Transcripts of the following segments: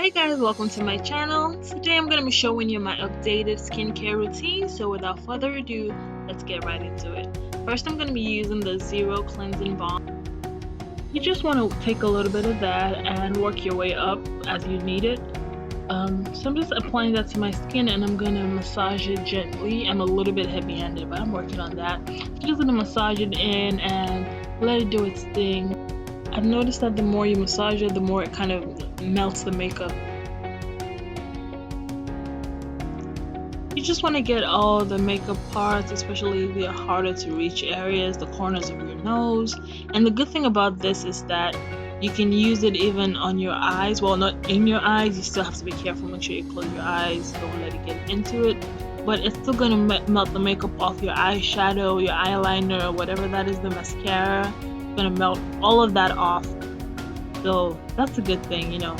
Hey guys, welcome to my channel. Today I'm going to be showing you my updated skincare routine. So without further ado, let's get right into it. First, I'm going to be using the Zero Cleansing Balm. You just want to take a little bit of that and work your way up as you need it. So I'm just applying that to my skin and I'm going to massage it gently. I'm a little bit heavy-handed, but I'm working on that. So just going to massage it in and let it do its thing. I've noticed that the more you massage it, the more it kind of melts the makeup. You just want to get all the makeup parts, especially the harder to reach areas, the corners of your nose. And the good thing about this is that you can use it even on your eyes. Well, not in your eyes, you still have to be careful, make sure you close your eyes, don't let it get into it. But it's still going to melt the makeup off your eyeshadow, your eyeliner, whatever that is, the mascara. Gonna melt all of that off, so that's a good thing, you know.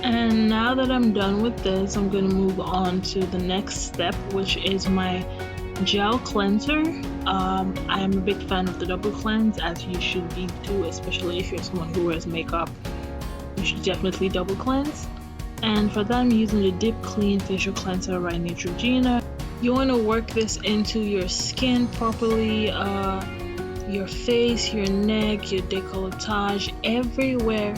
And now that I'm done with this, I'm gonna move on to the next step, which is my gel cleanser. I am a big fan of the double cleanse, as you should be too, especially if you're someone who wears makeup. You should definitely double cleanse. And for that, I'm using the Deep Clean Facial Cleanser by Neutrogena. You want to work this into your skin properly, your face, your neck, your décolletage, everywhere,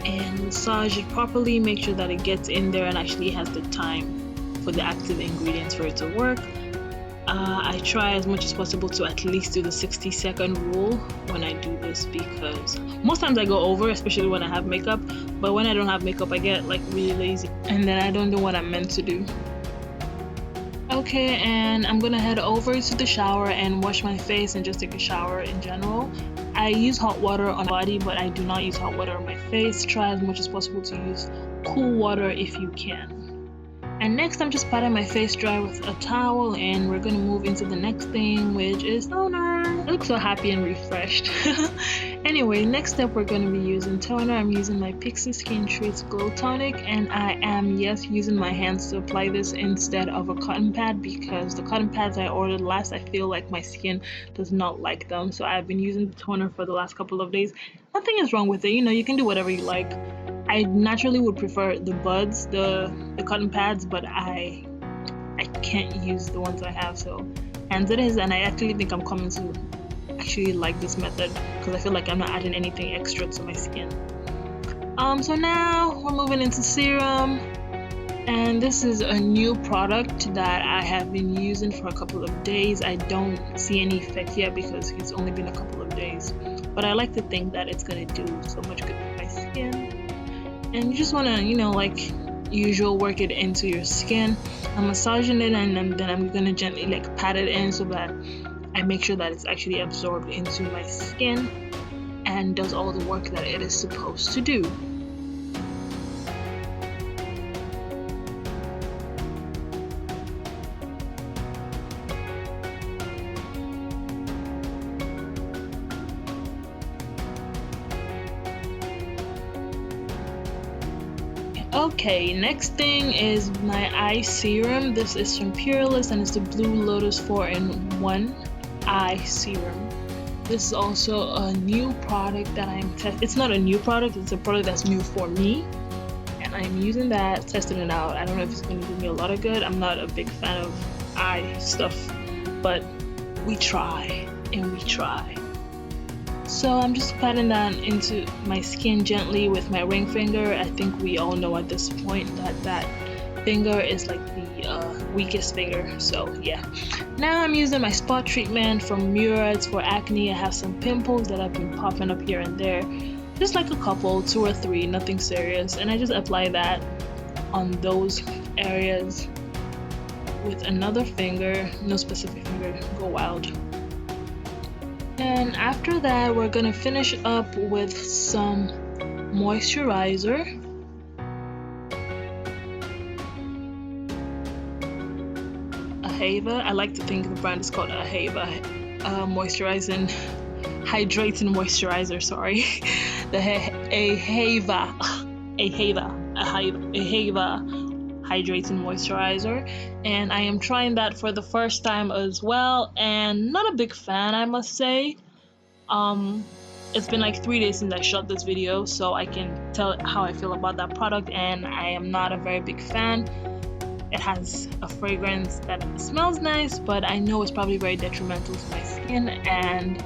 and massage it properly. Make sure that it gets in there and actually has the time for the active ingredients for it to work. I try as much as possible to at least do the 60-second rule when I do this, because most times I go over, especially when I have makeup, but when I don't have makeup I get like really lazy and then I don't do what I'm meant to do. Okay, and I'm gonna head over to the shower and wash my face and just take a shower in general. I use hot water on my body, but I do not use hot water on my face. Try as much as possible to use cool water if you can. And next, I'm just patting my face dry with a towel, and we're gonna move into the next thing, which is toner. I look so happy and refreshed. Anyway, next step, we're gonna be using toner. I'm using my Pixi Skin Treats Glow Tonic, and I am, yes, using my hands to apply this instead of a cotton pad, because the cotton pads I ordered last, I feel like my skin does not like them. So I've been using the toner for the last couple of days. Nothing is wrong with it, you know, you can do whatever you like. I naturally would prefer the buds, the cotton pads, but I can't use the ones I have, so hands it is. And I actually think I'm coming to actually like this method, because I feel like I'm not adding anything extra to my skin. So now we're moving into serum, and this is a new product that I have been using for a couple of days. I don't see any effect yet because it's only been a couple of days, but I like to think that it's gonna do so much good for my skin. And you just want to, you know, like usual, work it into your skin. I'm massaging it, and then I'm gonna gently like pat it in so that I make sure that it's actually absorbed into my skin and does all the work that it is supposed to do. Okay, next thing is my eye serum. This is from Purlisse and it's the Blue Lotus 4-in-1 eye serum. This is also a new product that I'm testing. It's not a new product, it's a product that's new for me, and I'm using that, testing it out. I don't know if it's going to do me a lot of good. I'm not a big fan of eye stuff, but we try and we try. So I'm just patting that into my skin gently with my ring finger. I think we all know at this point that that finger is like the weakest finger, so yeah. Now I'm using my spot treatment from Murad for acne. I have some pimples that have been popping up here and there, just like a couple, 2 or 3, nothing serious, and I just apply that on those areas with another finger, no specific finger, go wild. And after that, we're gonna finish up with some moisturizer. Ahava, I like to think the brand is called Ahava, hydrating moisturizer, sorry. The Ahava hydrating moisturizer, and I am trying that for the first time as well, and not a big fan, I must say. it's been like 3 days since I shot this video, so I can tell how I feel about that product, and I am not a very big fan. It has a fragrance that smells nice, but I know it's probably very detrimental to my skin, and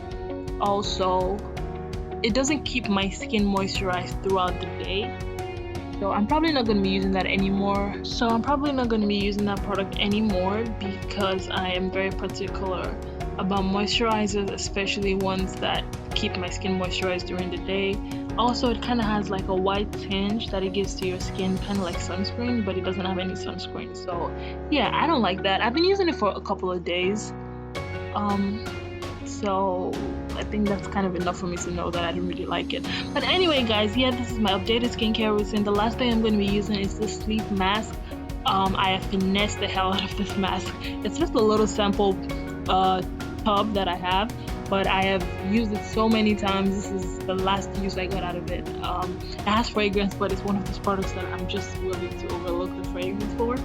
also it doesn't keep my skin moisturized throughout the day. So I'm probably not going to be using that anymore. Because I am very particular about moisturizers, especially ones that keep my skin moisturized during the day. Also, it kind of has like a white tinge that it gives to your skin, kind of like sunscreen, but it doesn't have any sunscreen. So yeah, I don't like that. I've been using it for a couple of days. So I think that's kind of enough for me to know that I don't really like it. But anyway, guys, yeah, this is my updated skincare routine. The last thing I'm going to be using is this sleep mask. I have finessed the hell out of this mask. It's just a little sample tub that I have, but I have used it so many times. This is the last use I got out of it. It has fragrance, but it's one of those products that I'm just willing to overlook the fragrance for.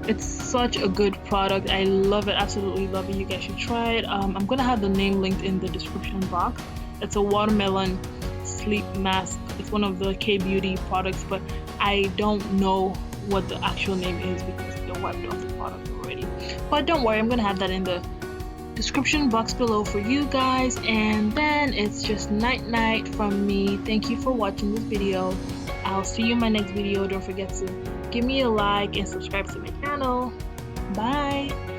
It's such a good product. I love it, absolutely love it. You guys should try it. I'm gonna have the name linked in the description box. It's a watermelon sleep mask. It's one of the K-Beauty products, but I don't know what the actual name is because they wiped off the product already. But don't worry, I'm gonna have that in the description box below for you guys. And then it's just night from me. Thank you for watching this video. I'll see you in my next video. Don't forget to give me a like and subscribe to my channel. Bye.